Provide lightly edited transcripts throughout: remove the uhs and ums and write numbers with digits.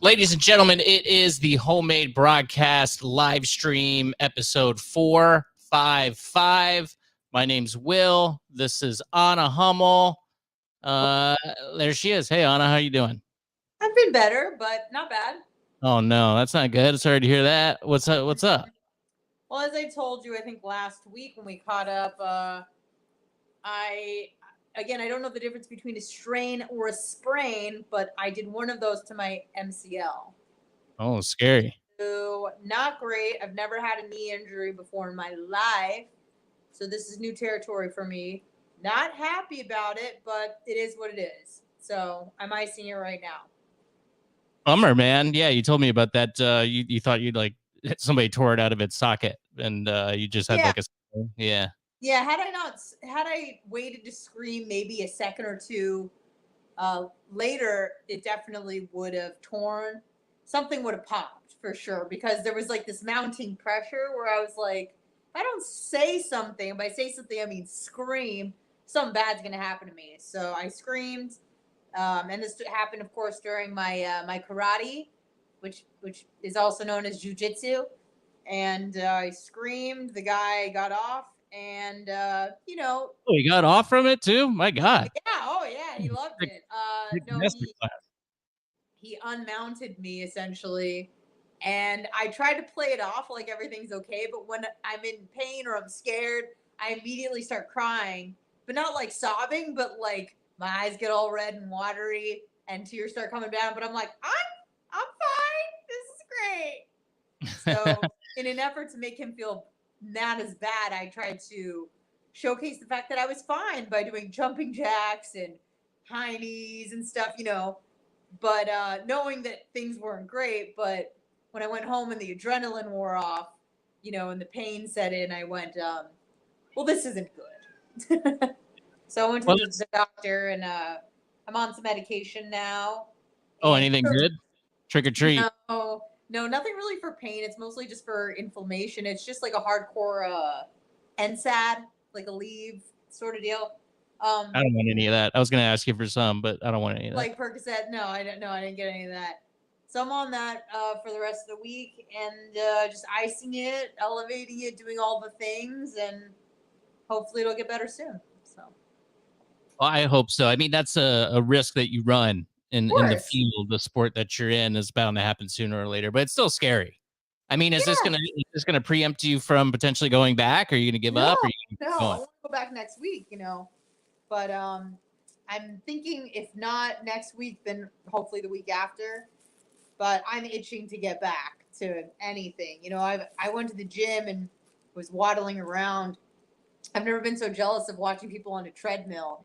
Ladies and gentlemen, it is the Homemade Broadcast live stream episode 455. My name's Will. This is Anna Hummel. There she is. Hey, Anna, how you doing? I've been better, but not bad. Oh, no, that's not good. Sorry to hear that. What's up? What's up? Well, as I told you, I think last week when we caught up, I don't know the difference between a strain or a sprain, but I did one of those to my MCL. Oh, scary. So not great. I've never had a knee injury before in my life. So this is new territory for me. Not happy about it, but it is what it is. So I'm icing it right now. Bummer, man. Yeah, you told me about that. You thought you'd like somebody tore it out of its socket, and you just had like a Yeah, had I waited to scream maybe a second or two later, it definitely would have torn. Something would have popped for sure, because there was like this mounting pressure where I was like, if I don't say something, by say something I mean scream, something bad's gonna happen to me. So I screamed, and this happened, of course, during my my karate, which is also known as jujitsu. And I screamed. The guy got off, and Oh, he got off from it too? My God. Yeah, he loved it. No, he unmounted me essentially, and I tried to play it off like everything's okay, but when I'm in pain or I'm scared, I immediately start crying, but not like sobbing, but like my eyes get all red and watery and tears start coming down, but I'm like, I'm fine. This is great. So in an effort to make him feel not as bad, I tried to showcase the fact that I was fine by doing jumping jacks and high knees and stuff, but knowing that things weren't great. But when I went home and the adrenaline wore off, and the pain set in, I went, well, this isn't good. So I went to the doctor, and I'm on some medication now. Oh, anything good? Trick or treat? No, nothing really for pain. It's mostly just for inflammation. It's just like a hardcore NSAID, like a leave sort of deal. I don't want any of that. I was going to ask you for some, but I don't want any of that. Like Percocet? No, I didn't get any of that. So I'm on that for the rest of the week, and just icing it, elevating it, doing all the things, and hopefully it'll get better soon. So. Well, I hope so. I mean, that's a risk that you run in the field. The sport that you're in is bound to happen sooner or later, but it's still scary. I mean, is this gonna preempt you from potentially going back? Or are you gonna give up? Or I want to go back next week. But I'm thinking if not next week, then hopefully the week after. But I'm itching to get back to anything. I went to the gym and was waddling around. I've never been so jealous of watching people on a treadmill,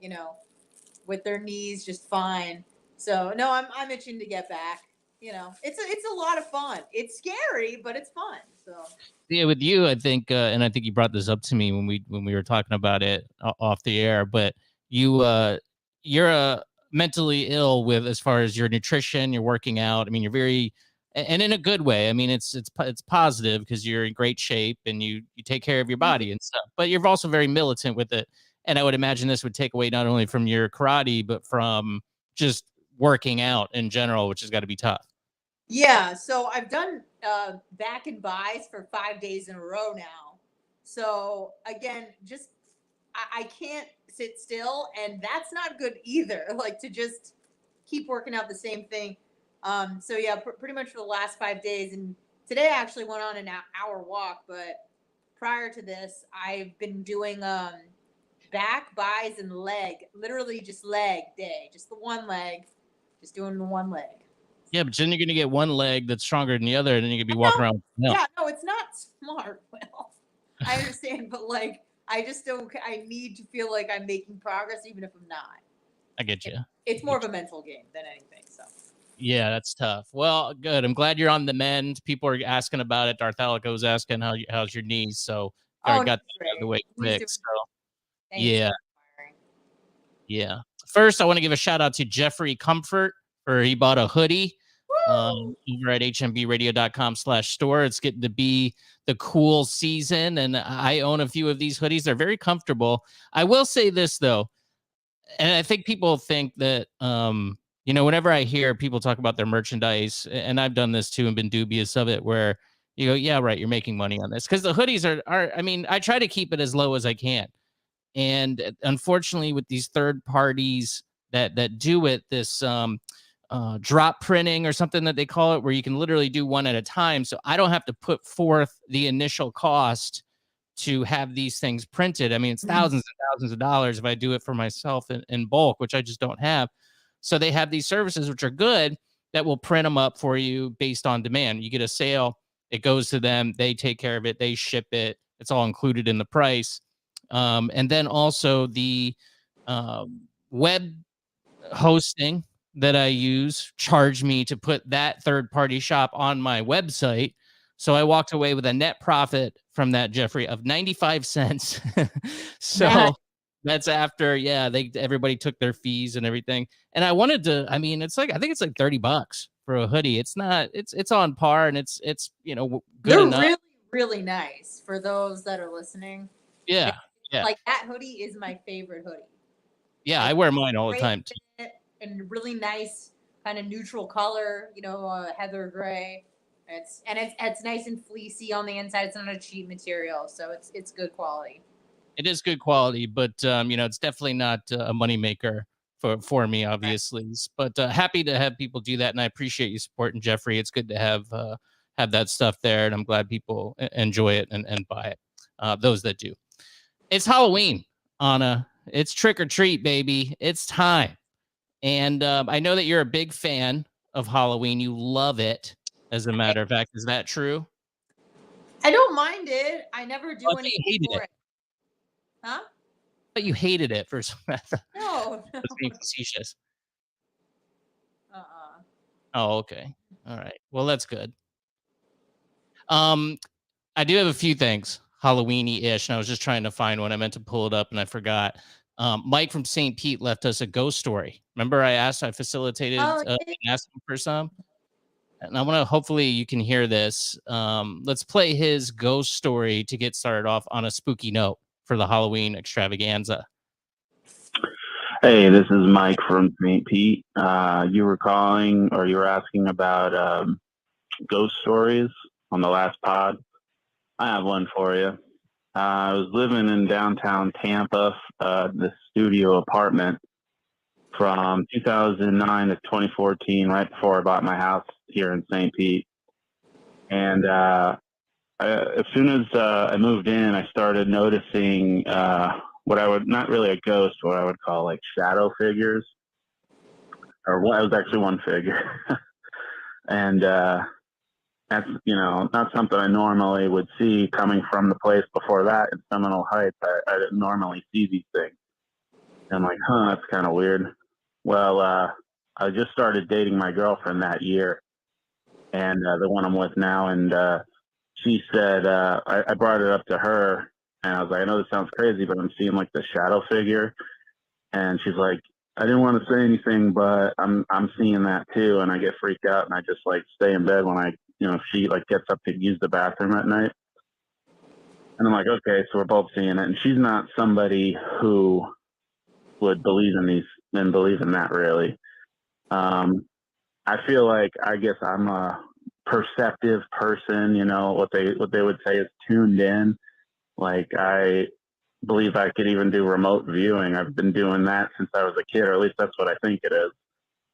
with their knees just fine. So no, I'm itching to get back. It's a lot of fun. It's scary, but it's fun. So yeah, with you, I think, and I think you brought this up to me when we were talking about it off the air. But you're mentally ill with as far as your nutrition, your working out. I mean, you're very, and in a good way. I mean, it's positive because you're in great shape and you take care of your body and stuff. But you're also very militant with it. And I would imagine this would take away not only from your karate, but from just working out in general, which has got to be tough. Yeah, so I've done back and buys for 5 days in a row now. So again, just I can't sit still, and that's not good either. Like to just keep working out the same thing. So yeah, pretty much for the last 5 days, and today I actually went on an hour walk. But prior to this, I've been doing back, buys, and leg, literally just leg day, just the one leg, just doing the one leg. Yeah, but then you're gonna get one leg that's stronger than the other, and then you're gonna be I walking know. around. Yeah, no, it's not smart. Well, I understand, but like, I just don't. I need to feel like I'm making progress, even if I'm not. I get you. It's more of a mental game than anything. So. Yeah, that's tough. Well, good. I'm glad you're on the mend. People are asking about it. Darthalico was asking how's your knees, so Oh, got that out of the great. way He's quick. doing. So Thanks. yeah, yeah. First, I want to give a shout out to Jeffrey Comfort for he bought a hoodie over at hmbradio.com/store. It's getting to be the cool season, and I own a few of these hoodies. They're very comfortable. I will say this though, and I think people think that whenever I hear people talk about their merchandise, and I've done this too and been dubious of it, where you go, yeah, right, you're making money on this because the hoodies are. I mean, I try to keep it as low as I can. And unfortunately, with these third parties that do it, this drop printing or something that they call it, where you can literally do one at a time. So I don't have to put forth the initial cost to have these things printed. I mean, it's thousands and thousands of dollars if I do it for myself in bulk, which I just don't have. So they have these services which are good that will print them up for you based on demand. You get a sale, it goes to them, they take care of it, they ship it, it's all included in the price. And then also the web hosting that I use charge me to put that third party shop on my website. So I walked away with a net profit from that, Jeffrey, of 95 cents. So that's after, everybody took their fees and everything. And I wanted to, I mean, I think it's like $30 for a hoodie. It's not, it's on par and it's, good They're enough. really, really nice for those that are listening. Yeah. Yeah. Like that hoodie is my favorite hoodie. Yeah. I wear mine all the time too. And really nice kind of neutral color, heather gray. It's nice and fleecy on the inside. It's not a cheap material, so it's good quality. It is good quality, but it's definitely not a moneymaker for me, obviously. Right. But happy to have people do that, and I appreciate you supporting Jeffrey. It's good to have that stuff there, and I'm glad people enjoy it and buy it. Those that do. It's Halloween, Anna. It's trick or treat, baby. It's time, and I know that you're a big fan of Halloween. You love it, as a matter of fact. Is that true? I don't mind it. I never do anything for it. Huh? But you hated it for some reason. No. That's being facetious. Uh-uh. Oh, okay. All right. Well, that's good. I do have a few things Halloween-y-ish, and I was just trying to find one. I meant to pull it up and I forgot. Mike from St. Pete left us a ghost story. Remember I facilitated asked him for some? And I want to, hopefully you can hear this. Let's play his ghost story to get started off on a spooky note for the Halloween extravaganza. Hey, this is Mike from St. Pete. You were calling, or you were asking about ghost stories on the last pod. I have one for you. I was living in downtown Tampa, the studio apartment from 2009 to 2014, right before I bought my house here in St. Pete. And as soon as I moved in, I started noticing what I would, not really a ghost, what I would call like shadow figures. Or what, it was actually one figure. And that's, not something I normally would see coming from the place before that in Seminole Heights. I didn't normally see these things. And I'm like, that's kind of weird. Well, I just started dating my girlfriend that year, and the one I'm with now. And she said, I brought it up to her, and I was like, I know this sounds crazy, but I'm seeing like the shadow figure. And she's like, I didn't want to say anything, but I'm seeing that too. And I get freaked out, and I just like stay in bed when if she like gets up to use the bathroom at night. And I'm like, okay, so we're both seeing it. And she's not somebody who would believe in these and believe in that really. I feel like, I guess I'm a perceptive person, what they would say is tuned in. Like, I believe I could even do remote viewing. I've been doing that since I was a kid, or at least that's what I think it is.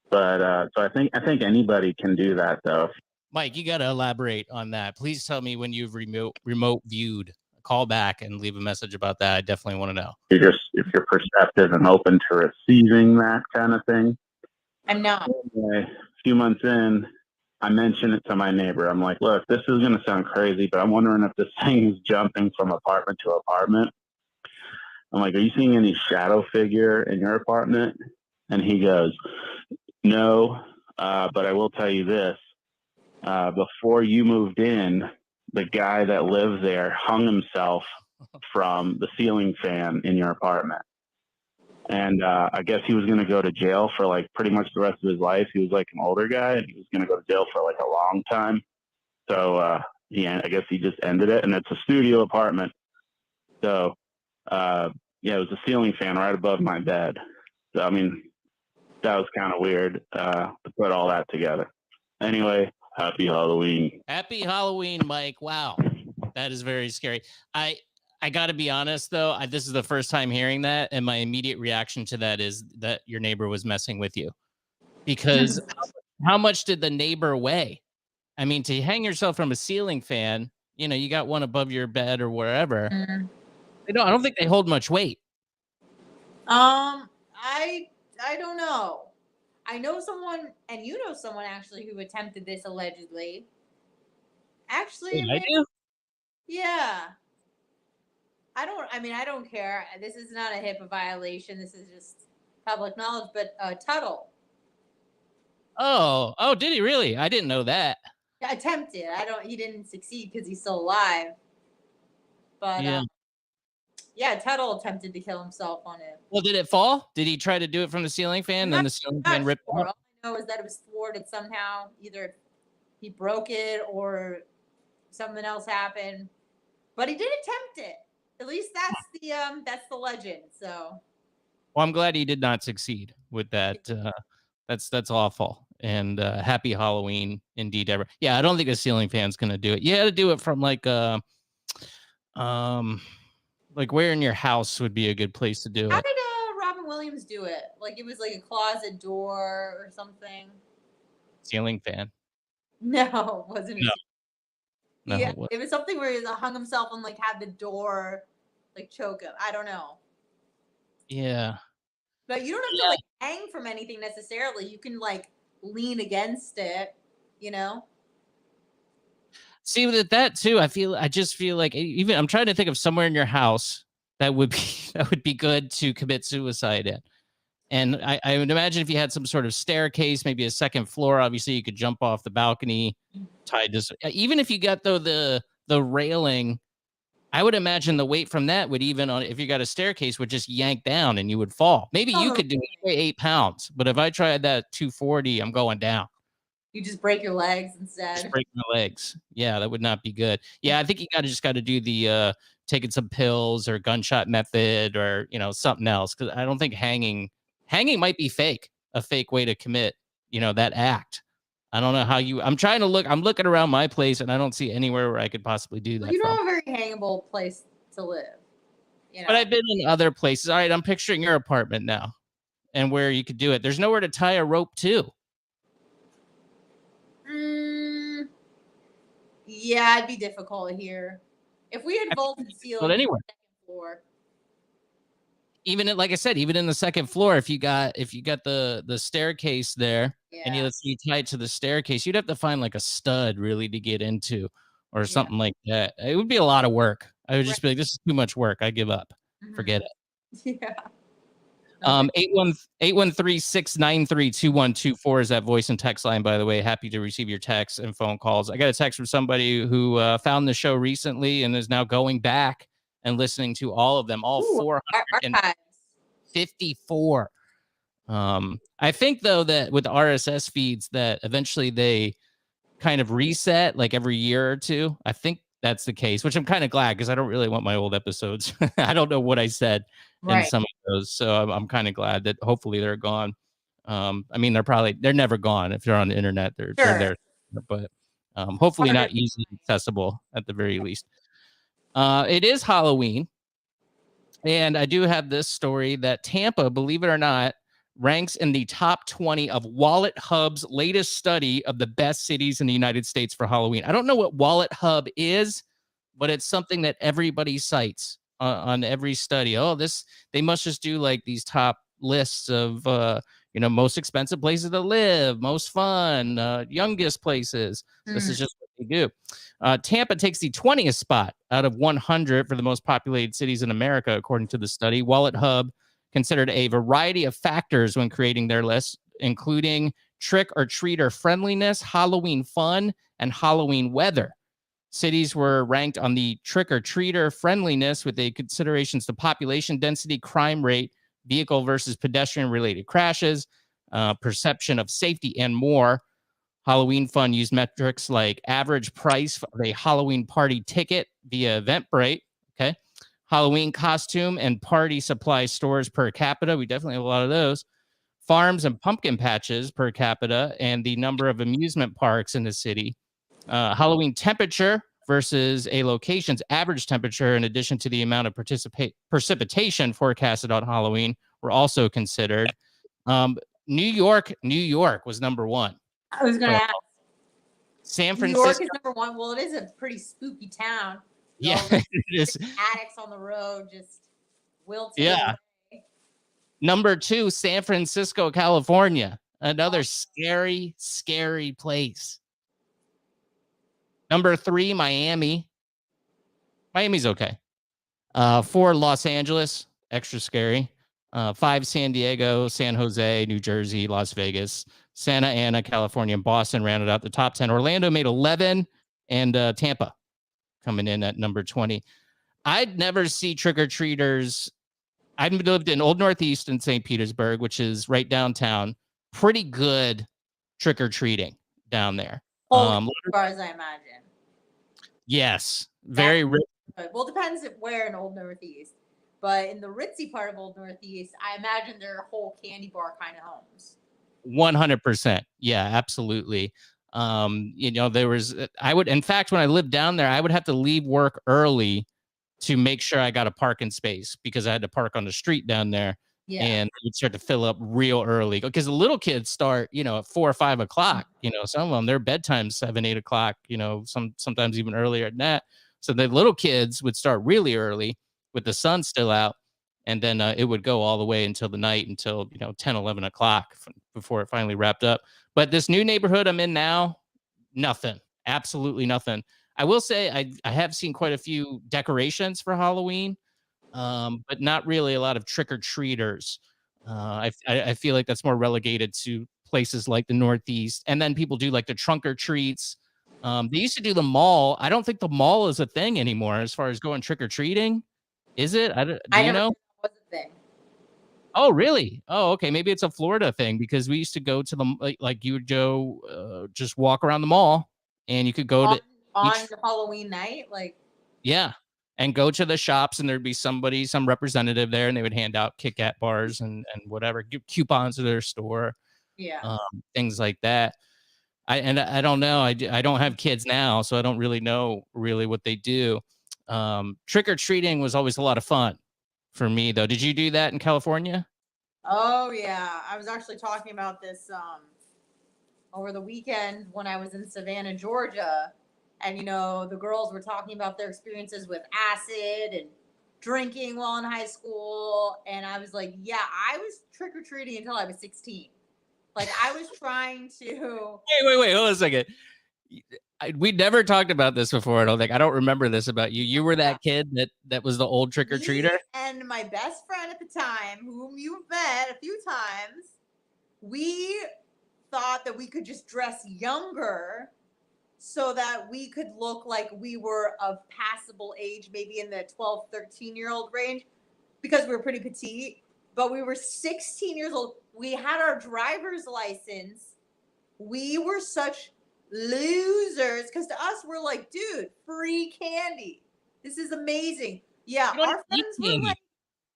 But so I think anybody can do that though. Mike, you got to elaborate on that. Please tell me when you've remote viewed. Call back and leave a message about that. I definitely want to know. If you're perceptive and open to receiving that kind of thing. I'm not. Anyway, a few months in, I mentioned it to my neighbor. I'm like, look, this is going to sound crazy, but I'm wondering if this thing is jumping from apartment to apartment. I'm like, are you seeing any shadow figure in your apartment? And he goes, no, but I will tell you this. Before you moved in, the guy that lives there hung himself from the ceiling fan in your apartment. And I guess he was going to go to jail for like pretty much the rest of his life. He was like an older guy, and he was going to go to jail for like a long time. So I guess he just ended it, and it's a studio apartment. So yeah, it was a ceiling fan right above my bed. So I mean, that was kind of weird to put all that together. Anyway, happy Halloween. Happy Halloween, Mike. Wow, that is very scary. I got to be honest, though. This is the first time hearing that, and my immediate reaction to that is that your neighbor was messing with you. Because how much did the neighbor weigh? I mean, to hang yourself from a ceiling fan, you got one above your bed or wherever. I don't think they hold much weight. I don't know. I know someone, and you know someone actually who attempted this allegedly. Actually, I do. Yeah. I don't care. This is not a HIPAA violation. This is just public knowledge, but Tuttle. Oh, did he really? I didn't know that. Attempted. He didn't succeed because he's still alive. But yeah, Tuttle attempted to kill himself on it. Well, did it fall? Did he try to do it from the ceiling fan? Then the ceiling fan ripped sure. off? All I know is that it was thwarted somehow. Either he broke it or something else happened. But he did attempt it. At least that's the legend. So. Well, I'm glad he did not succeed with that. That's awful. And happy Halloween, indeed, ever. Yeah, I don't think a ceiling fan's gonna do it. You had to do it from like where in your house would be a good place to do it. How did Robin Williams do it? Like it was like a closet door or something. Ceiling fan. No, it wasn't. No, yeah, it was something where he hung himself and like had the door like choke him. I don't know. Yeah. But you don't have to like hang from anything necessarily. You can like lean against it, See, with that too, I just feel like even I'm trying to think of somewhere in your house that would be good to commit suicide in. And I would imagine if you had some sort of staircase, maybe a second floor, obviously you could jump off the balcony, tied to. Even if you got the railing, I would imagine the weight from that would if you got a staircase would just yank down and you would fall. Maybe you could do 8 pounds, but if I tried that 240, I'm going down. You just break your legs instead. Just break my legs. Yeah, that would not be good. Yeah, I think you just got to do the taking some pills or gunshot method or something else, because I don't think hanging might be a fake way to commit that act. I don't know how I'm trying to look. I'm looking around my place and I don't see anywhere where I could possibly do that. You don't have a very hangable place to live. But I've been in other places. All right, I'm picturing your apartment now and where you could do it. There's nowhere to tie a rope to. Yeah, it'd be difficult here. If we had vaulted ceiling anywhere. Second floor. Even like I said, even in the second floor, if you got the staircase there and you tie it to the staircase, you'd have to find like a stud really to get into or something like that. It would be a lot of work. I would just be like, this is too much work. I give up. Forget it. Yeah. 813-693-2124 is that voice and text line, by the way. Happy to receive your texts and phone calls. I got a text from somebody who found the show recently and is now going back and listening to all of them, all 454. I think, though, that with RSS feeds that eventually they kind of reset like every year or two. I think that's the case, which I'm kind of glad because I don't really want my old episodes. I don't know what I said in some of those. So I'm kind of glad that hopefully they're gone. I mean, they're never gone. If they're on the internet, they're there, but hopefully not easily accessible at the very least. It is Halloween. And I do have this story that Tampa, believe it or not, ranks in the top 20 of Wallet Hub's latest study of the best cities in the United States for Halloween. I don't know what Wallet Hub is, but it's something that everybody cites on every study. Oh, they must just do like these top lists of most expensive places to live, most fun, youngest places. This is just what they do. Tampa takes the 20th spot out of 100 for the most populated cities in America, according to the study. Wallet Hub considered a variety of factors when creating their list, including trick-or-treater friendliness, Halloween fun, and Halloween weather. Cities were ranked on the trick-or-treater friendliness with a considerations to population density, crime rate, vehicle versus pedestrian-related crashes, perception of safety, and more. Halloween fun used metrics like average price of a Halloween party ticket via Eventbrite, okay? Halloween costume and party supply stores per capita. We definitely have a lot of those. Farms and pumpkin patches per capita, and the number of amusement parks in the city. Halloween temperature versus a location's average temperature, in addition to the amount of precipitation forecasted on Halloween, were also considered. New York was number one. I was going to ask. San New Francisco. York is number one. Well, it is a pretty spooky town. Yeah, it is. Addicts on the road just wilting. Yeah. Away. Number 2, San Francisco, California. Another scary, scary place. Number 3, Miami. Miami's okay. 4, Los Angeles, extra scary. 5, San Diego, San Jose, New Jersey, Las Vegas, Santa Ana, California, and Boston rounded out the top 10. Orlando made 11, and Tampa coming in at number 20. I'd never see trick-or-treaters. I've lived in Old Northeast in St. Petersburg, which is right downtown. Pretty good trick-or-treating down there. As far as I imagine. Yes. Very rich. Well, it depends where in Old Northeast. But in the ritzy part of Old Northeast, I imagine they're whole candy bar kind of homes. 100%. Yeah, absolutely. There was, in fact, when I lived down there, I would have to leave work early to make sure I got a parking space because I had to park on the street down there. Yeah. And it would start to fill up real early because the little kids start, at 4 or 5 o'clock. Some of them, their bedtime's 7, 8 o'clock, sometimes even earlier than that. So the little kids would start really early with the sun still out. And then it would go all the way until the night, until 10, 11 o'clock before it finally wrapped up. But this new neighborhood I'm in now, nothing, absolutely nothing. I will say I have seen quite a few decorations for Halloween, but not really a lot of trick-or-treaters. I feel like that's more relegated to places like the Northeast. And then people do like the trunk-or-treats. They used to do the mall. I don't think the mall is a thing anymore as far as going trick-or-treating. Is it? Do you know? Was a thing. Oh, really? Oh, okay. Maybe it's a Florida thing because we used to go to the, like you would go just walk around the mall and you could go to on Halloween night, and go to the shops and there'd be some representative there and they would hand out Kit Kat bars and whatever, give coupons to their store. Yeah. Things like that. I don't know. I don't have kids now, so I don't really know what they do. Trick-or-treating was always a lot of fun for me, though. Did you do that in California? Oh, yeah. I was actually talking about this over the weekend when I was in Savannah, Georgia. And, the girls were talking about their experiences with acid and drinking while in high school. And I was like, yeah, I was trick-or-treating until I was 16. Like, I was trying to... Wait, hold on a second. We never talked about this before. I don't remember this about you. You were that kid that was the old trick-or-treater? And my best friend at the time, whom you've met a few times, we thought that we could just dress younger so that we could look like we were of passable age, maybe in the 12, 13-year-old range, because we were pretty petite. But we were 16 years old. We had our driver's license. We were such losers because to us, we're like, dude, free candy. This is amazing. Yeah, our friends were like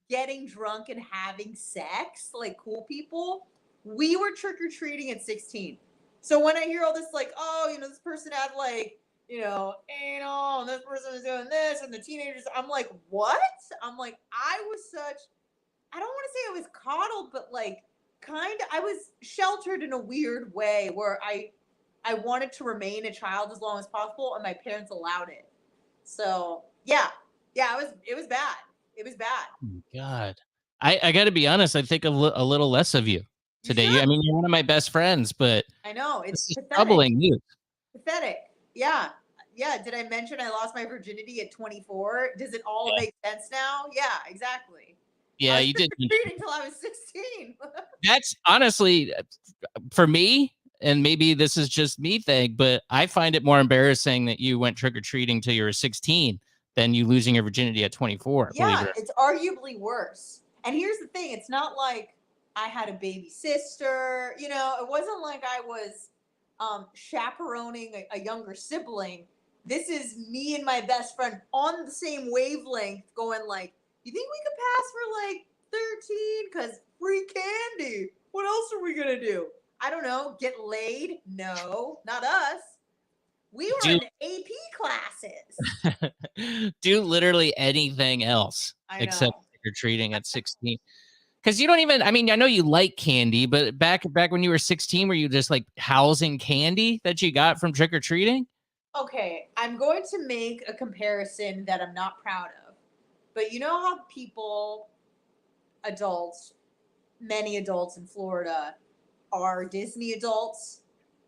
getting drunk and having sex like cool people. We were trick-or-treating at 16. So when I hear all this, like, oh, this person had like, anal, and this person is doing this, and the teenagers, I'm like, what? I'm like, I was such, I don't want to say I was coddled, but like, I was sheltered in a weird way where I wanted to remain a child as long as possible, and my parents allowed it. So yeah, it was bad. It was bad. Oh, God, I got to be honest. I think a little less of you You today. I should. mean, you're one of my best friends, but I know it's this is pathetic. troubling you. Pathetic. Yeah. Yeah. Did I mention I lost my virginity at 24? Does it all Yeah, make sense now? Yeah, exactly. I yeah, was you did. trick-or-treating until I was 16. That's honestly for me, and maybe this is just me thing, but I find it more embarrassing that you went trick or treating till you were 16 than you losing your virginity at 24. Believe it Yeah, or not. it's arguably worse. And here's the thing, it's not like I had a baby sister, it wasn't like I was chaperoning a younger sibling. This is me and my best friend on the same wavelength going like, you think we could pass for like 13 cuz free candy. What else are we going to do? I don't know, get laid? No, not us. We were Do in AP classes. do literally anything else I except know. trick or treating at 16. Because you don't even, I mean, I know you like candy, but back when you were 16, were you just like housing candy that you got from trick or treating? Okay, I'm going to make a comparison that I'm not proud of. But you know how adults, many adults in Florida, are Disney adults,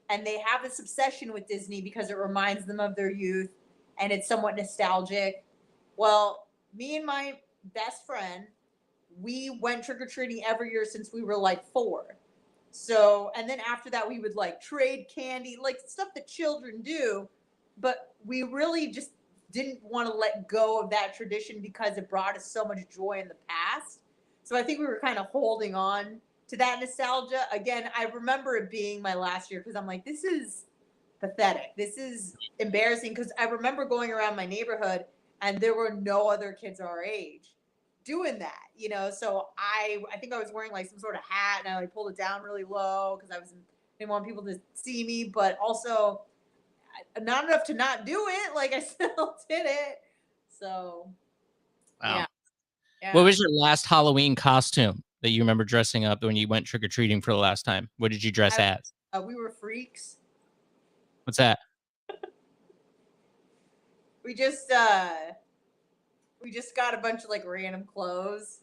and they have this obsession with Disney because it reminds them of their youth and it's somewhat nostalgic. Well, me and my best friend, we went trick or treating every year since we were like 4. So, and then after that, we would like trade candy, like stuff that children do. But we really just didn't want to let go of that tradition because it brought us so much joy in the past. So I think we were kind of holding on to that nostalgia. Again, I remember it being my last year because I'm like, this is pathetic. This is embarrassing because I remember going around my neighborhood and there were no other kids our age doing that. So I think I was wearing like some sort of hat and I like pulled it down really low because didn't want people to see me, but also not enough to not do it. Like I still did it. So Wow. yeah, What yeah. was your last Halloween costume that you remember dressing up when you went trick or treating for the last time? What did you dress I, as? we were freaks. What's that? We just got a bunch of like random clothes.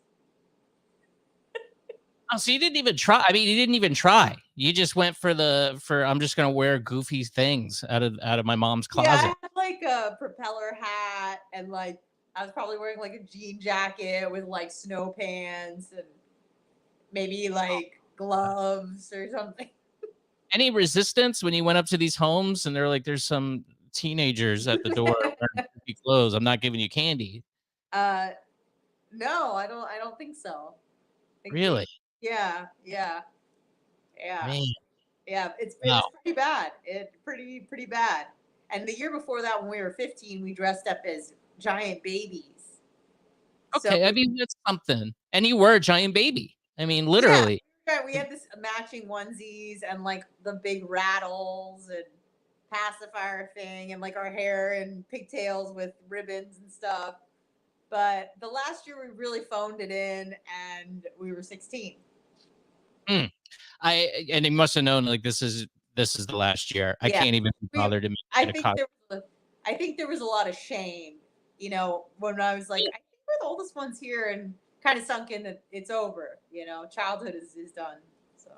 Oh, so you didn't even try. I mean, you didn't even try. You just went for I'm just gonna wear goofy things out of my mom's Yeah, I closet. had like a propeller hat and like I was probably wearing like a jean jacket with like snow pants and maybe like gloves or something. Any resistance when you went up to these homes and they're like, "There's some teenagers at the door wearing goofy clothes. I'm not giving you candy." uh no, I don't think so. I think Really? yeah. Yeah. Man, It wow. was pretty bad. Pretty bad. And the year before that when we were 15, we dressed up as giant babies. So Okay, I mean that's something. And you were a giant baby. I mean, yeah, literally. right. We had this matching onesies and like the big rattles and pacifier thing and like our hair and pigtails with ribbons and stuff. But the last year we really phoned it in and we were 16. Mm. And he must have known like this is the last year. I Yeah. can't even be We bothered to make I it a think costume. I think there was a lot of shame, when I was like, I think we're the oldest ones here and kind of sunk in that it's over, childhood is done. So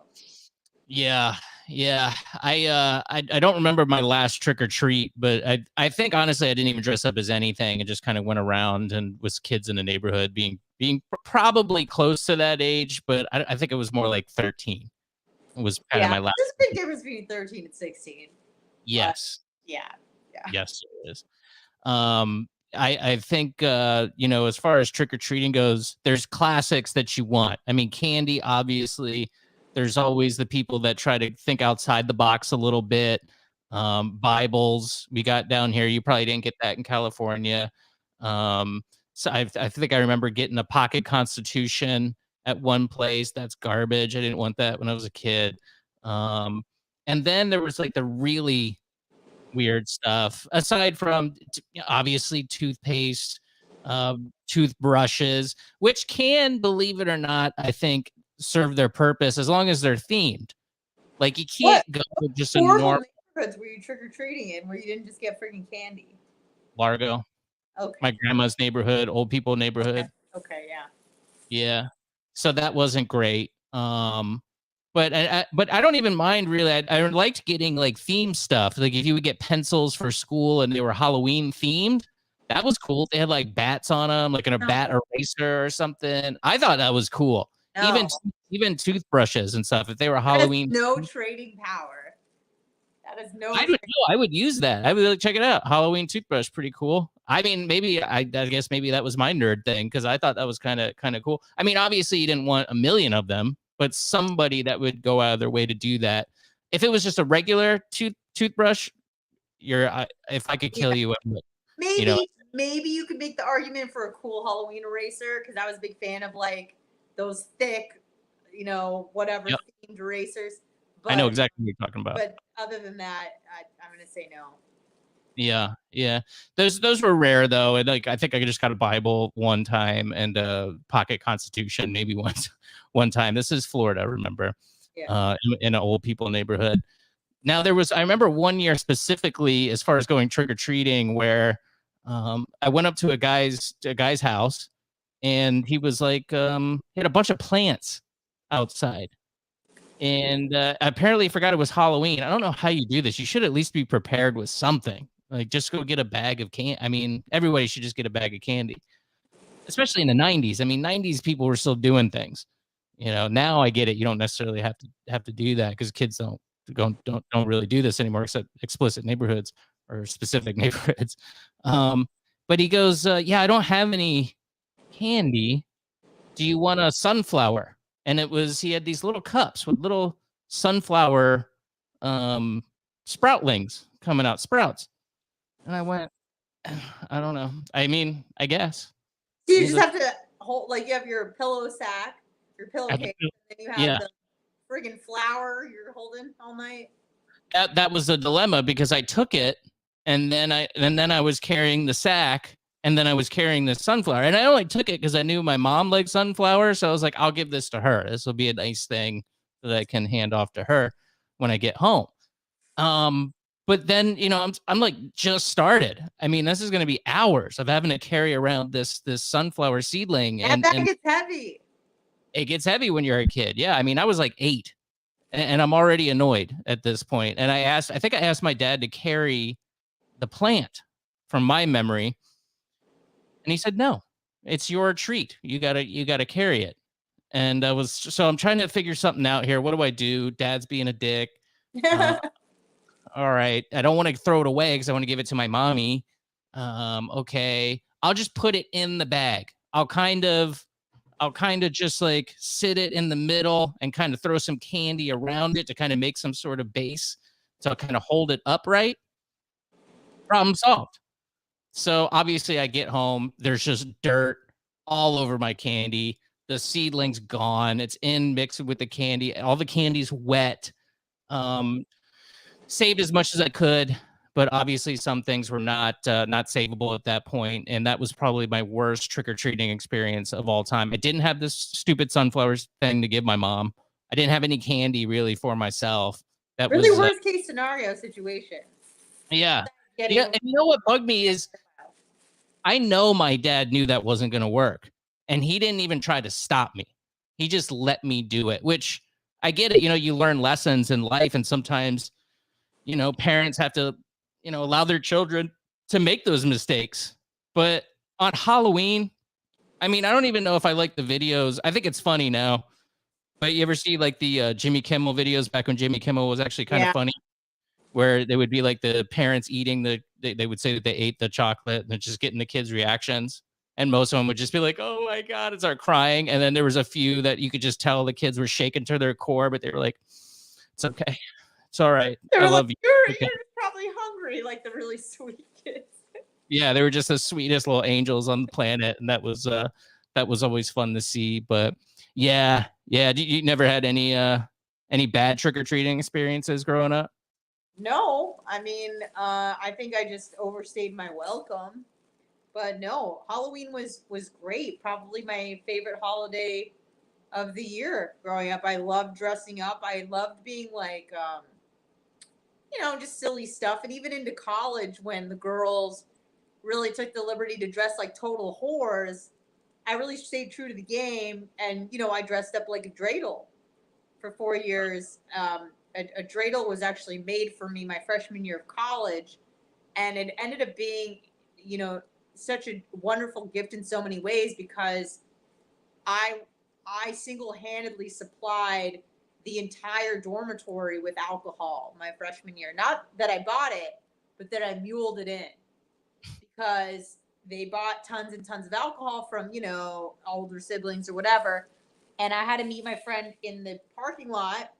Yeah, yeah. I don't remember my last trick or treat, but I think honestly I didn't even dress up as anything. I just kind of went around and was kids in the neighborhood, being probably close to that age, but I think it was more like 13. It was kind of yeah, my last. there's a big difference between 13 and 16. But Yes, yeah, yeah. yes, it is. I think as far as trick or treating goes, there's classics that you want. I mean, candy, obviously. There's always the people that try to think outside the box a little bit. Bibles we got down here. You probably didn't get that in California. So I think I remember getting a pocket Constitution at one place. That's garbage. I didn't want that when I was a kid. And then there was like the really weird stuff aside from obviously toothpaste, toothbrushes, which can, believe it or not, I think serve their purpose as long as they're themed. Like you What can't go with just a horrible normal neighborhoods were you trick or treating in where you didn't just get freaking candy? Largo, Okay. my grandma's neighborhood, old people Okay. neighborhood. Okay. Yeah. Yeah. So that wasn't great. But I don't even mind really. I liked getting like theme stuff. Like if you would get pencils for school and they were Halloween themed, that was cool. They had like bats on them, like in a bat No. eraser or something. I thought that was cool. No. Even toothbrushes and stuff. If they were That is Halloween, no trading power. That is no. I would use that. I would like, check it out. Halloween toothbrush, pretty cool. I mean, maybe I guess maybe that was my nerd thing because I thought that was kind of cool. I mean, obviously you didn't want a million of them, but somebody that would go out of their way to do that. If it was just a regular toothbrush, if I could kill you, I would, Maybe you know. maybe you could make the argument for a cool Halloween eraser because I was a big fan of like those thick, whatever Yep. themed erasers. But, I know exactly what you're talking about. But other than that, I'm gonna say no. Yeah. Those were rare though, and like I think I just got a Bible one time and a pocket Constitution maybe one time. This is Florida, remember? Yeah. In an old people neighborhood. Now I remember one year specifically as far as going trick or treating where I went up to a guy's house and he was like he had a bunch of plants outside. And apparently forgot it was Halloween. I don't know how you do this. You should at least be prepared with something. Like just go get a bag of candy. I mean, everybody should just get a bag of candy, especially in the 90s. I mean, 90s people were still doing things. Now I get it. You don't necessarily have to do that because kids don't really do this anymore, except explicit neighborhoods or specific neighborhoods. But he goes, yeah, I don't have any candy. Do you want a sunflower? And he had these little cups with little sunflower sproutlings coming out, sprouts. And I went, I don't know. I mean, I guess. So you just have to hold, like you have your pillow sack, your pillowcase, and then you have the friggin' flower you're holding all night. That was a dilemma because I took it and then I was carrying the sack and then I was carrying the sunflower. And I only took it because I knew my mom liked sunflower. So I was like, I'll give this to her. This will be a nice thing that I can hand off to her when I get home. But then, I'm like just started. I mean, this is going to be hours of having to carry around this sunflower seedling. And that gets heavy. It gets heavy when you're a kid. Yeah. I mean, I was like 8 and I'm already annoyed at this point. And I think I asked my dad to carry the plant from my memory. And he said, no, it's your treat. You gotta carry it. And so I'm trying to figure something out here. What do I do? Dad's being a dick. All right. I don't want to throw it away because I want to give it to my mommy. Okay. I'll just put it in the bag. I'll kind of just like sit it in the middle and kind of throw some candy around it to kind of make some sort of base. So I'll kind of hold it upright. Problem solved. So obviously I get home, there's just dirt all over my candy. The seedling's gone. It's mixed with the candy. All the candy's wet. Saved as much as I could, but obviously some things were not savable at that point. And that was probably my worst trick-or-treating experience of all time. I didn't have this stupid sunflowers thing to give my mom. I didn't have any candy really for myself. That really was worst case scenario situation. Yeah. And you know what bugged me is I know my dad knew that wasn't going to work and he didn't even try to stop me. He just let me do it, which I get it. You learn lessons in life and sometimes, parents have to, allow their children to make those mistakes. But on Halloween, I mean, I don't even know if I like the videos. I think it's funny now, but you ever see like the Jimmy Kimmel videos back when Jimmy Kimmel was actually kind of funny? Where they would be like the parents eating they would say that they ate the chocolate and they're just getting the kids' reactions. And most of them would just be like, oh my God, and start crying. And then there was a few that you could just tell the kids were shaken to their core, but they were like, it's okay. It's all right. I love you. You're probably hungry, like the really sweet kids. Yeah, they were just the sweetest little angels on the planet. And that was always fun to see. But yeah. You never had any bad trick-or-treating experiences growing up? No, I mean, I think I just overstayed my welcome. But no, Halloween was great. Probably my favorite holiday of the year growing up. I loved dressing up. I loved being like, just silly stuff. And even into college, when the girls really took the liberty to dress like total whores, I really stayed true to the game. And, I dressed up like a dreidel for 4 years. A dreidel was actually made for me my freshman year of college. And it ended up being, such a wonderful gift in so many ways, because I single-handedly supplied the entire dormitory with alcohol my freshman year. Not that I bought it, but that I muled it in, because they bought tons and tons of alcohol from, older siblings or whatever. And I had to meet my friend in the parking lot at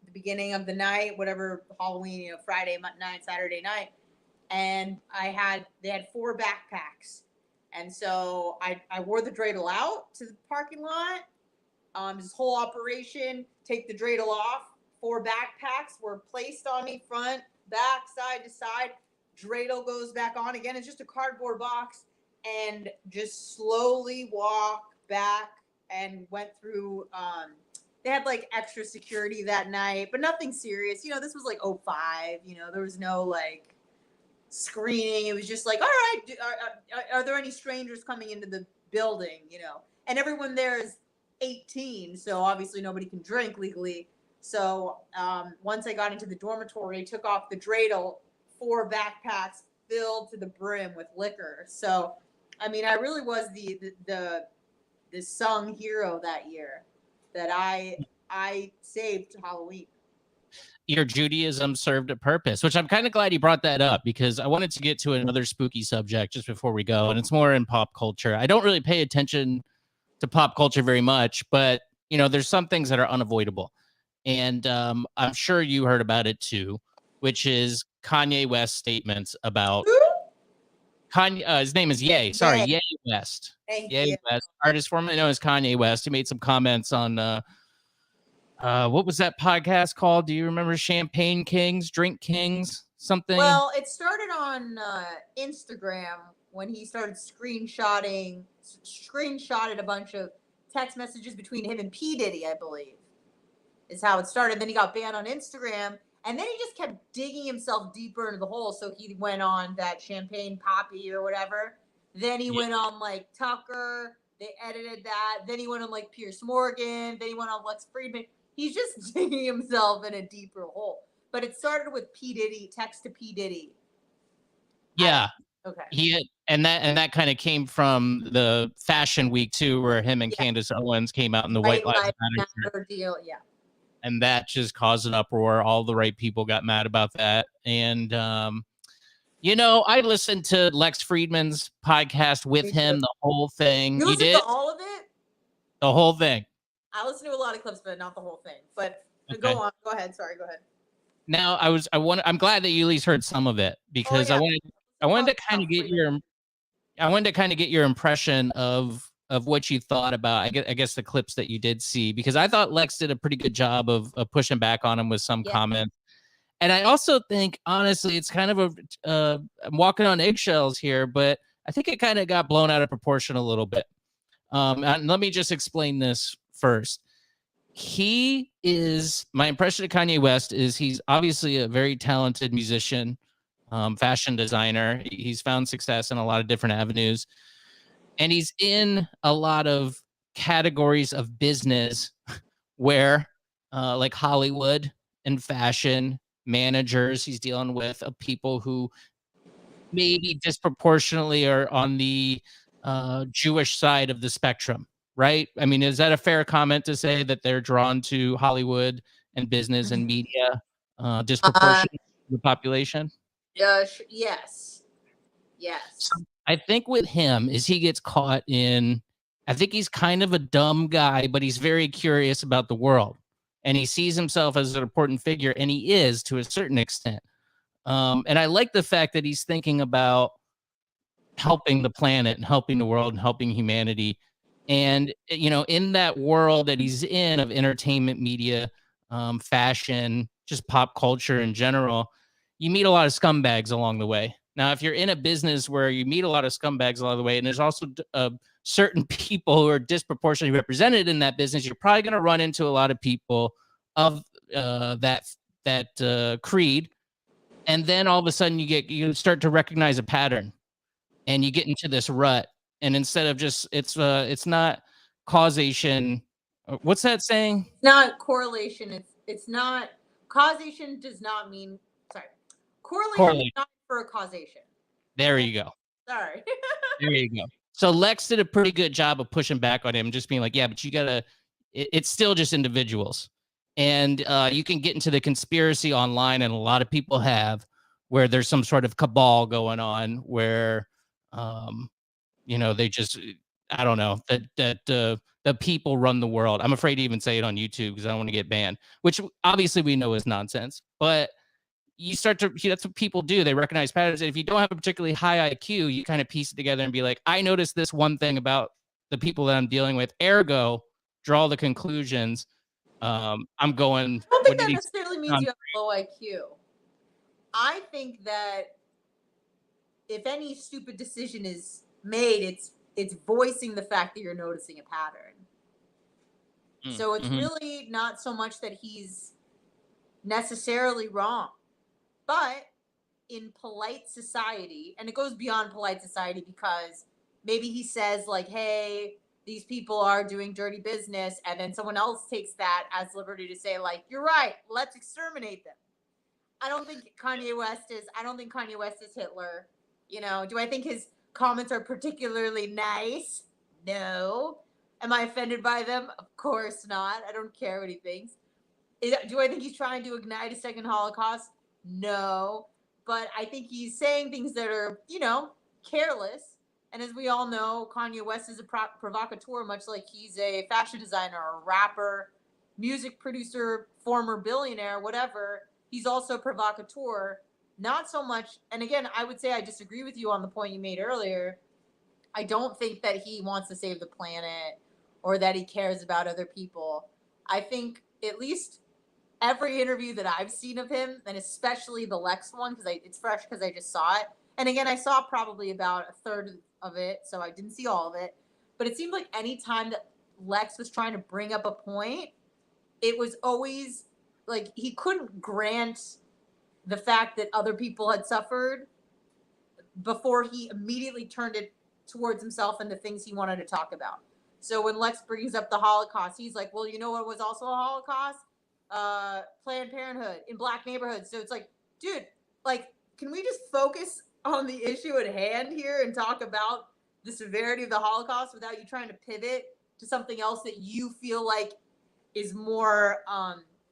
the beginning of the night, whatever, Halloween, Friday night, Saturday night. And they had 4 backpacks. And so I wore the dreidel out to the parking lot. This whole operation, take the dreidel off. 4 backpacks were placed on me, front, back, side to side. Dreidel goes back on again. It's just a cardboard box, and just slowly walk back and went through. They had like extra security that night, but nothing serious. This was like 05. There was no like screening. It was just like, all right, are there any strangers coming into the building? And everyone there is 18, so obviously nobody can drink legally. So once I got into the dormitory, I took off the dreidel, 4 backpacks filled to the brim with liquor. So, I really was the sung hero that year, that I saved Halloween. Your Judaism served a purpose, which I'm kind of glad you brought that up, because I wanted to get to another spooky subject just before we go, and it's more in pop culture. I don't really pay attention to pop culture very much, but there's some things that are unavoidable, and I'm sure you heard about it too, which is Kanye West's statements about Kanye. His name is Ye. Sorry, Ye West. Ye West, artist formerly known as Kanye West. He made some comments on what was that podcast called? Do you remember? Champagne Kings, Drink Kings, something? Well, it started on Instagram when he started screenshotted a bunch of text messages between him and P. Diddy, I believe, is how it started. Then he got banned on Instagram, and then he just kept digging himself deeper into the hole. So he went on that Champagne Poppy or whatever. Then he went on like Tucker. They edited that. Then he went on like Pierce Morgan. Then he went on Lex Friedman. He's just digging himself in a deeper hole. But it started with P. Diddy, text to P. Diddy. Yeah. Okay. And that kind of came from the Fashion Week too, where him and Candace Owens came out in the White Lives Matter deal. Yeah. And that just caused an uproar. All the right people got mad about that. And I listened to Lex Friedman's podcast with him, the whole thing. You listened to all of it? The whole thing. I listened to a lot of clips, but not the whole thing. But go on. Go ahead. Sorry. Go ahead. Now I'm glad that you at least heard some of it, because I wanted to kind of get your impression of what you thought about, I guess the clips that you did see, because I thought Lex did a pretty good job of pushing back on him with some comments. And I also think, honestly, it's kind of I'm walking on eggshells here, but I think it kind of got blown out of proportion a little bit. And let me just explain this first. My impression of Kanye West is he's obviously a very talented musician, fashion designer. He's found success in a lot of different avenues, and he's in a lot of categories of business where like Hollywood and fashion managers, he's dealing with people who maybe disproportionately are on the Jewish side of the spectrum, right? Is that a fair comment to say that they're drawn to Hollywood and business and media disproportionately to the population? Yes. So I think with him is he gets caught in, I think he's kind of a dumb guy, but he's very curious about the world. And he sees himself as an important figure, and he is to a certain extent. And I like the fact that he's thinking about helping the planet and helping the world and helping humanity. And, in that world that he's in of entertainment media, fashion, just pop culture in general, you meet a lot of scumbags along the way. Now, if you're in a business where you meet a lot of scumbags along the way, and there's also certain people who are disproportionately represented in that business, you're probably going to run into a lot of people of that creed, and then all of a sudden you start to recognize a pattern, and you get into this rut. And instead of just it's not causation. What's that saying? It's not correlation. It's not causation. Does not mean sorry. Correlation is not for causation. There you go. Sorry. There you go. So Lex did a pretty good job of pushing back on him, just being like, yeah, but you gotta. It's still just individuals, and you can get into the conspiracy online, and a lot of people have, where there's some sort of cabal going on, where, they just, I don't know, that the people run the world. I'm afraid to even say it on YouTube because I don't want to get banned, which obviously we know is nonsense, but that's what people do. They recognize patterns. And if you don't have a particularly high IQ, you kind of piece it together and be like, I noticed this one thing about the people that I'm dealing with, ergo, draw the conclusions. I'm going. I don't think that necessarily means you have low IQ. I think that if any stupid decision is made, it's voicing the fact that you're noticing a pattern. So it's really not so much that he's necessarily wrong. But in polite society, and it goes beyond polite society, because maybe he says like, hey, these people are doing dirty business, and then someone else takes that as liberty to say like, you're right, let's exterminate them. I don't think Kanye West is Hitler. Do I think his comments are particularly nice? No. Am I offended by them? Of course not. I don't care what he thinks. Do I think he's trying to ignite a second Holocaust? No, but I think he's saying things that are, careless. And as we all know, Kanye West is a provocateur, much like he's a fashion designer, a rapper, music producer, former billionaire, whatever. He's also a provocateur, not so much. And again, I would say I disagree with you on the point you made earlier. I don't think that he wants to save the planet or that he cares about other people. I think at least every interview that I've seen of him, and especially the Lex one, because it's fresh because I just saw it. And again, I saw probably about a third of it, so I didn't see all of it. But it seemed like any time that Lex was trying to bring up a point, it was always like he couldn't grant the fact that other people had suffered before he immediately turned it towards himself and the things he wanted to talk about. So when Lex brings up the Holocaust, he's like, well, you know what was also a Holocaust? Planned Parenthood in black neighborhoods. So it's like, dude, like, can we just focus on the issue at hand here and talk about the severity of the Holocaust without you trying to pivot to something else that you feel like is more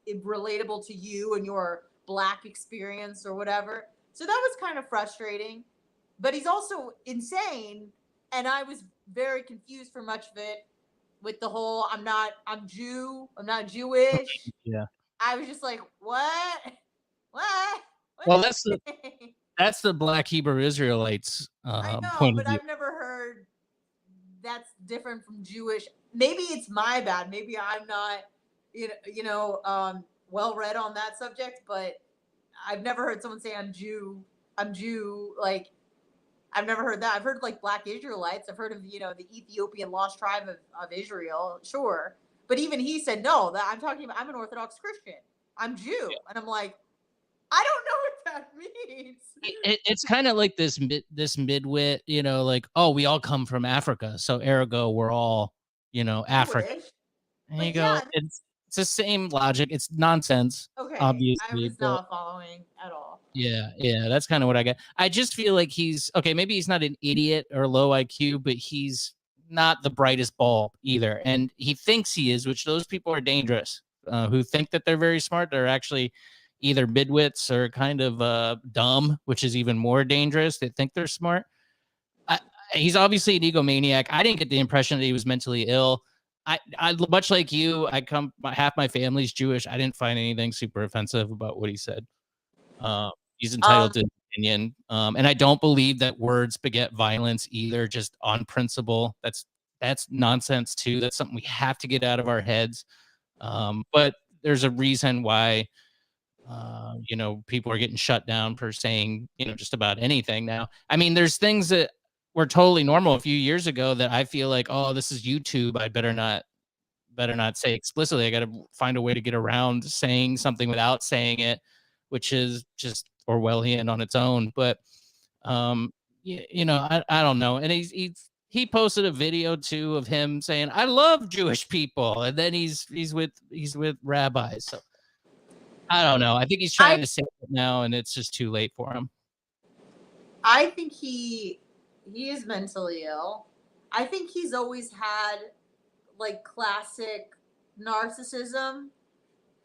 relatable to you and your black experience or whatever? So that was kind of frustrating, but he's also insane. And I was very confused for much of it with the whole, I'm not Jewish. Yeah. I was just like, what? Well, that's the Black Hebrew Israelites I know, point but of view. I've never heard that's different from Jewish. Maybe it's my bad. Maybe I'm not, well read on that subject. But I've never heard someone say I'm Jew. Like, I've never heard that. I've heard like Black Israelites. I've heard of the Ethiopian lost tribe of Israel. Sure, but even he said no. That I'm an Orthodox Christian. I'm Jew, yeah. And I'm like, I don't know what that means. It's kind of like this midwit, like, oh, we all come from Africa, so ergo we're all, African. There you go. Yeah, it's the same logic. It's nonsense. Okay, obviously, I was not following at all. Yeah, that's kind of what I get. I just feel like he's okay. Maybe he's not an idiot or low IQ, but he's not the brightest bulb either, and he thinks he is, which those people are dangerous. Who think that they're very smart. They're actually either midwits or kind of dumb, which is even more dangerous. They think they're smart. He's obviously an egomaniac. I didn't get the impression that he was mentally ill. I much like you, half my family's Jewish. I didn't find anything super offensive about what he said. He's entitled to an opinion. And I don't believe that words beget violence either, just on principle. That's nonsense too. That's something we have to get out of our heads. But there's a reason why You know, people are getting shut down for saying, you know, just about anything now. I mean, there's things that were totally normal a few years ago that I feel like, oh, this is YouTube. I better not say explicitly. I got to find a way to get around saying something without saying it, which is just Orwellian on its own. But you know, I don't know. And he posted a video too of him saying, "I love Jewish people," and then he's with rabbis. So I don't know. I think he's trying to say it now, and it's just too late for him. I think he is mentally ill. I think he's always had like classic narcissism.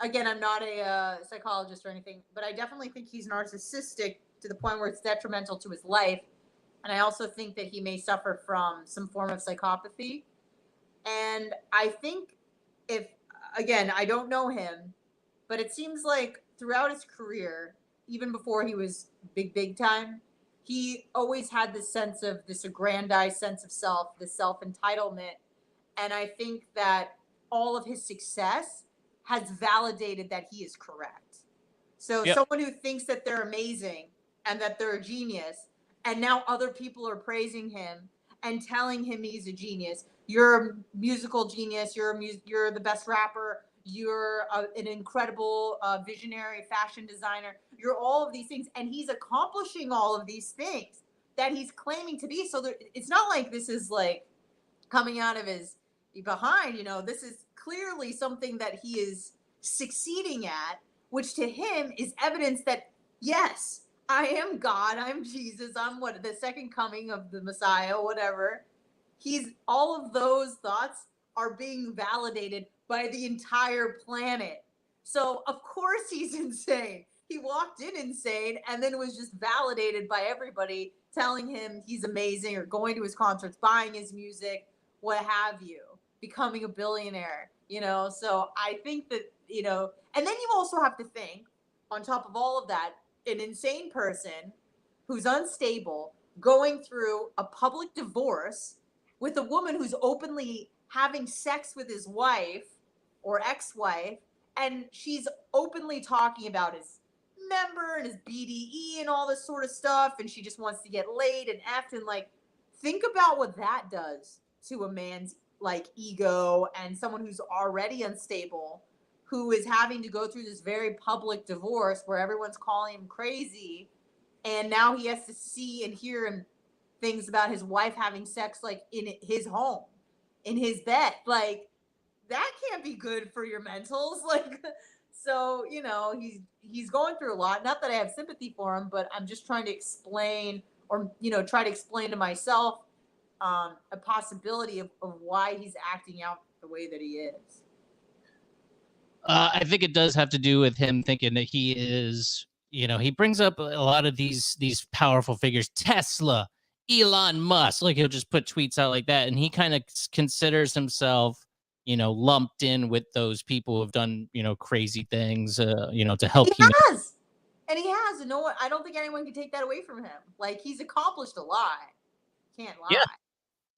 Again, I'm not a psychologist or anything, but I definitely think he's narcissistic to the point where it's detrimental to his life. And I also think that he may suffer from some form of psychopathy. And I think if, again, I don't know him, but it seems like throughout his career, even before he was big time, he always had this sense of this aggrandized sense of self, this self entitlement. And I think that all of his success has validated that he is correct. So Yep. someone who thinks that they're amazing and that they're a genius, and now other people are praising him and telling him he's a genius. You're a musical genius. You're the best rapper. You're an incredible visionary fashion designer. You're all of these things, and he's accomplishing all of these things that he's claiming to be. So it's not like this is like coming out of his behind. You know, this is clearly something that he is succeeding at, which to him is evidence that yes, I am God, I'm Jesus, I'm the second coming of the Messiah, whatever. He's all of those thoughts are being validated by the entire planet. So of course he's insane. He walked in insane and then was just validated by everybody telling him he's amazing or going to his concerts, buying his music, what have you, becoming a billionaire, you know? So I think that, you know, and then you also have to think on top of all of that, an insane person who's unstable, going through a public divorce with a woman who's openly having sex with his wife or ex-wife, and she's openly talking about his member and his BDE and all this sort of stuff, and she just wants to get laid and effed, and like, think about what that does to a man's like ego and someone who's already unstable, who is having to go through this very public divorce where everyone's calling him crazy, and now he has to see and hear things about his wife having sex like in his home, in his bed. Like, that can't be good for your mentals. Like, so, you know, he's going through a lot. Not that I have sympathy for him, but I'm just trying to explain, or, you know, try to explain to myself a possibility of why he's acting out the way that he is. I think it does have to do with him thinking that he is, you know, he brings up a lot of these powerful figures, Tesla, Elon Musk, like he'll just put tweets out like that. And he kind of considers himself, you know, lumped in with those people who have done, you know, crazy things, you know, to help humanity. And he has, and no one, I don't think anyone can take that away from him. Like, he's accomplished a lot. Can't lie. Yeah.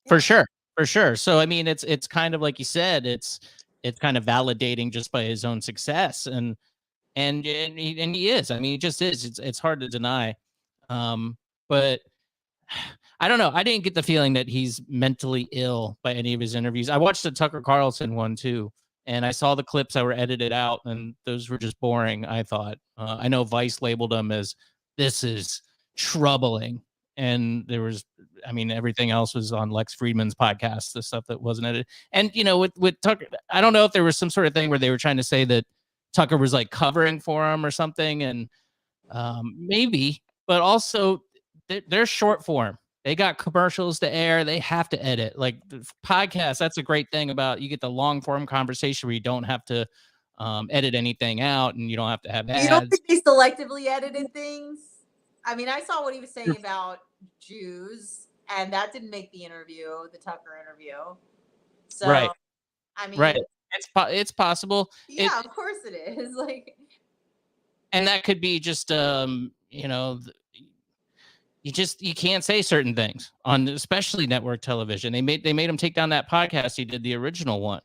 For sure. So I mean, it's kind of like you said, it's kind of validating just by his own success, and he is. I mean, he just is. It's hard to deny. But I don't know. I didn't get the feeling that he's mentally ill by any of his interviews. I watched the Tucker Carlson one too, and I saw the clips that were edited out, and those were just boring, I thought. I know Vice labeled them as "this is troubling," and there was, I mean, everything else was on Lex Friedman's podcast, the stuff that wasn't edited. And you know, with Tucker, I don't know if there was some sort of thing where they were trying to say that Tucker was like covering for him or something, and maybe, but also they're short form. They got commercials to air. They have to edit. Like the podcast, that's a great thing about, you get the long form conversation where you don't have to edit anything out, and you don't have to have ads. You don't think they selectively edited things? I mean, I saw what he was saying about Jews, and that didn't make the interview, the Tucker interview. So, right. I mean, right. It's possible. Yeah, of course it is. Like, and that could be just, you know, you can't say certain things on, especially network television. They made him take down that podcast he did, the original one,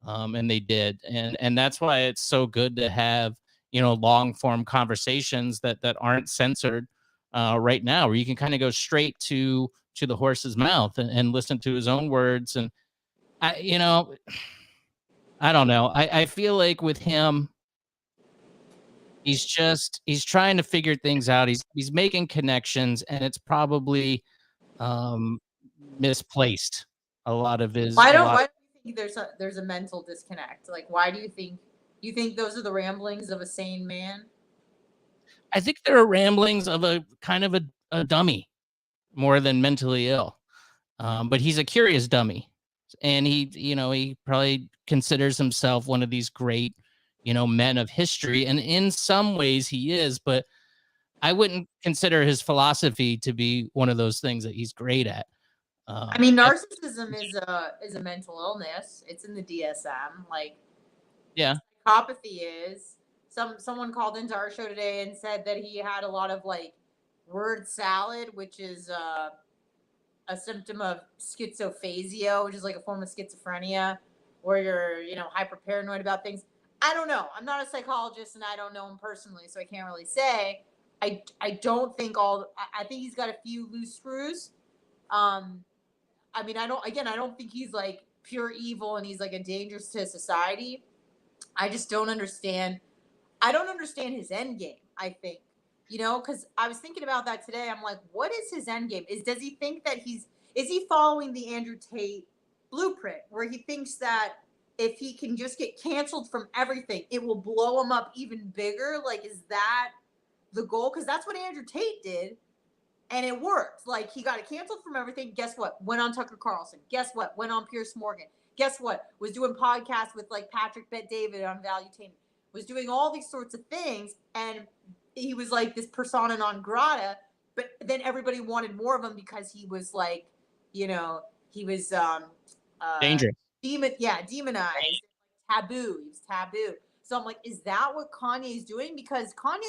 and they did, and that's why it's so good to have, long form conversations that aren't censored right now, where you can kind of go straight to the horse's mouth and listen to his own words. And I don't know. I feel like with him, he's trying to figure things out. He's making connections, and it's probably misplaced. A lot of his. Why do you think there's a mental disconnect? Like, why do you think those are the ramblings of a sane man? I think there are ramblings of a kind of a dummy more than mentally ill. But he's a curious dummy, and he probably considers himself one of these great, men of history. And in some ways he is, but I wouldn't consider his philosophy to be one of those things that he's great at. I mean, narcissism is a mental illness. It's in the DSM. Like, yeah, psychopathy is. Someone called into our show today and said that he had a lot of like word salad, which is a symptom of schizophasia, which is like a form of schizophrenia, where you're hyper paranoid about things. I don't know. I'm not a psychologist, and I don't know him personally, so I can't really say. I don't think I think he's got a few loose screws. I mean, I don't think he's like pure evil and he's like a danger to society. I just don't understand. I don't understand his end game, I think. Because I was thinking about that today. I'm like, what is his end game? Does he think that is he following the Andrew Tate blueprint, where he thinks that if he can just get canceled from everything, it will blow him up even bigger? Like, is that the goal? Because that's what Andrew Tate did. And it worked. Like, he got it canceled from everything. Guess what? Went on Tucker Carlson. Guess what? Went on Piers Morgan. Guess what? Was doing podcasts with like Patrick Bet-David on Valuetainment. Was doing all these sorts of things. And he was like this persona non grata. But then everybody wanted more of him because he was like, he was dangerous. Demonized. Taboo. He was taboo. So I'm like, is that what Kanye is doing? Because Kanye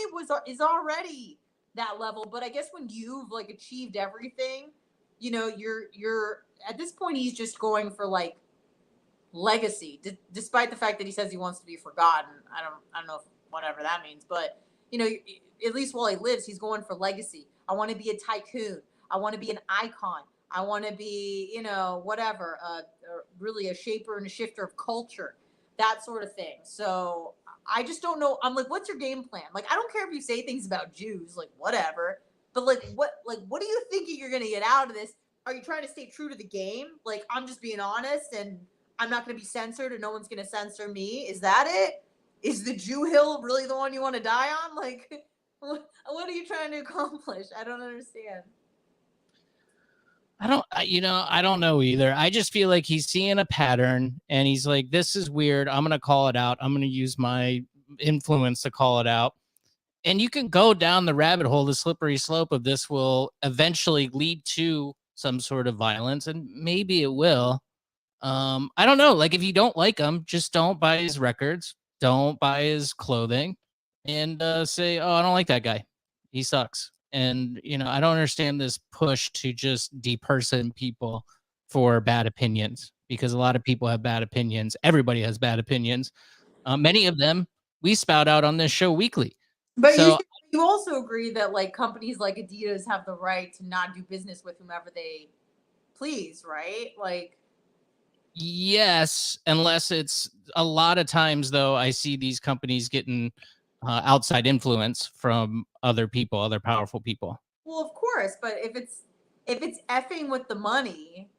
is already that level, but I guess when you've like achieved everything, you're at this point, he's just going for like legacy, despite the fact that he says he wants to be forgotten. I don't know if whatever that means, but at least while he lives, he's going for legacy. I want to be a tycoon. I want to be an icon. I want to be, whatever, really a shaper and a shifter of culture, that sort of thing. So I just don't know. I'm like, what's your game plan? Like, I don't care if you say things about Jews, like whatever, but what are you thinking you're going to get out of this? Are you trying to stay true to the game? Like, I'm just being honest and I'm not going to be censored and no one's going to censor me. Is that it? Is the Jew hill really the one you want to die on? Like, what are you trying to accomplish? I don't understand. I don't know either. I just feel like he's seeing a pattern and he's like, this is weird. I'm going to call it out. I'm going to use my influence to call it out. And you can go down the rabbit hole, the slippery slope of this will eventually lead to some sort of violence, and maybe it will. I don't know. Like, if you don't like him, just don't buy his records, don't buy his clothing, and say, oh, I don't like that guy. He sucks. And, I don't understand this push to just deperson people for bad opinions, because a lot of people have bad opinions. Everybody has bad opinions. Many of them we spout out on this show weekly. But so, you also agree that like companies like Adidas have the right to not do business with whomever they please, right? Like, yes, unless it's a lot of times, though, I see these companies getting outside influence from other people, other powerful people. Well, of course, but if it's effing with the money,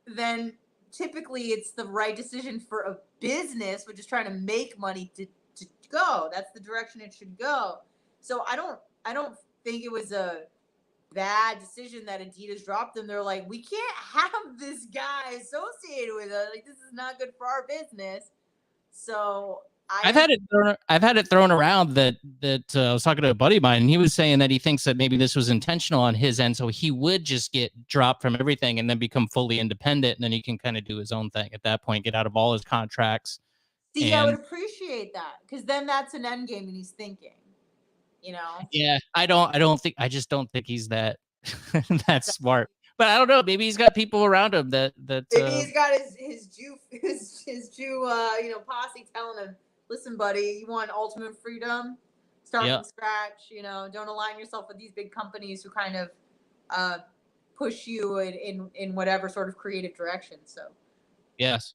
then typically it's the right decision for a business which is trying to make money to go. That's the direction it should go. So I don't think it was a bad decision that Adidas dropped them. They're like, we can't have this guy associated with us. Like, this is not good for our business. So I've had it thrown around that I was talking to a buddy of mine, and he was saying that he thinks that maybe this was intentional on his end, so he would just get dropped from everything and then become fully independent, and then he can kind of do his own thing at that point, get out of all his contracts. See, I would appreciate that, because then that's an end game and he's thinking, Yeah, I just don't think he's that that smart. But I don't know. Maybe he's got people around him that maybe he's got his Jew posse telling him, listen, buddy, you want ultimate freedom? Start Yeah. from scratch. You know, don't align yourself with these big companies who kind of push you in whatever sort of creative direction. So Yes.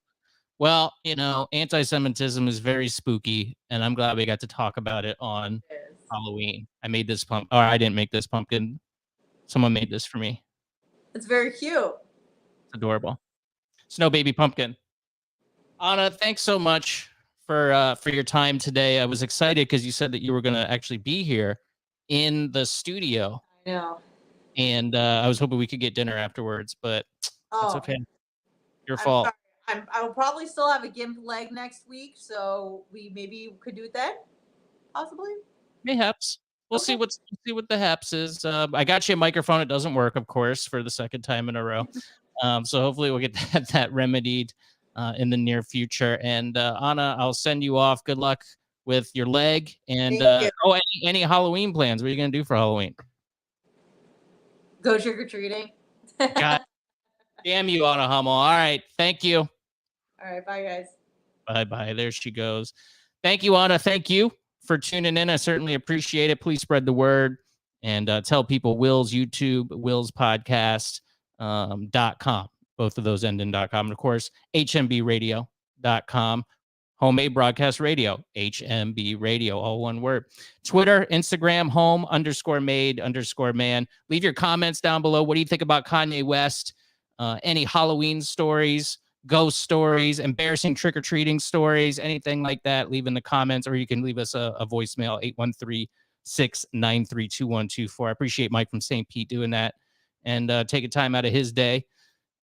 Well, you know, anti-Semitism is very spooky, and I'm glad we got to talk about it on it is. Halloween. I made this or I didn't make this pumpkin. Someone made this for me. It's very cute. It's adorable. Snow baby pumpkin. Anna, thanks so much for your time today. I was excited because you said that you were going to actually be here in the studio, I know. and I was hoping we could get dinner afterwards, but that's okay. Your fault. Sorry. I will probably still have a gimp leg next week, so we maybe could do it then, possibly. Mayhaps. We'll see what the haps is. I got you a microphone. It doesn't work, of course, for the second time in a row. So hopefully we'll get that remedied in the near future. And Anna, I'll send you off. Good luck with your leg. And any Halloween plans? What are you gonna do for Halloween? Go trick or treating. God damn you, Anna Hummel. All right, thank you. All right, bye guys. Bye. There she goes. Thank you, Anna. Thank you for tuning in. I certainly appreciate it. Please spread the word and tell people Will's YouTube, Will's podcast, .com. Both of those end in .com. And of course, hmbradio.com. Homemade Broadcast Radio, HMB Radio, all one word. Twitter, Instagram, home_made_man. Leave your comments down below. What do you think about Kanye West? Any Halloween stories, ghost stories, embarrassing trick-or-treating stories, anything like that, leave in the comments, or you can leave us a voicemail, 813-693-2124. I appreciate Mike from St. Pete doing that and taking time out of his day.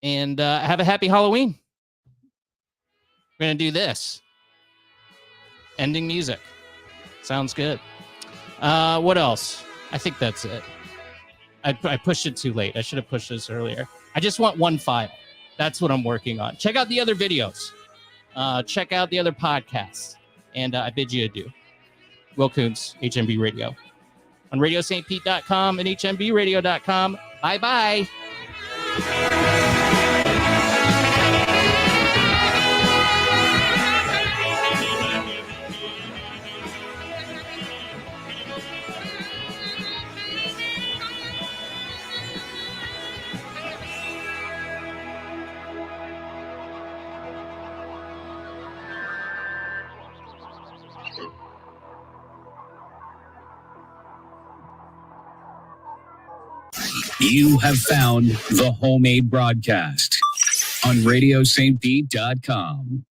And have a happy Halloween. We're going to do this. Ending music. Sounds good. What else? I think that's it. I pushed it too late. I should have pushed this earlier. I just want one file. That's what I'm working on. Check out the other videos. Check out the other podcasts. And I bid you adieu. Will Koontz, HMB Radio. On RadioSt.Pete.com and HMBRadio.com. Bye-bye. You have found the Homemade Broadcast on RadioSt.Pete.com.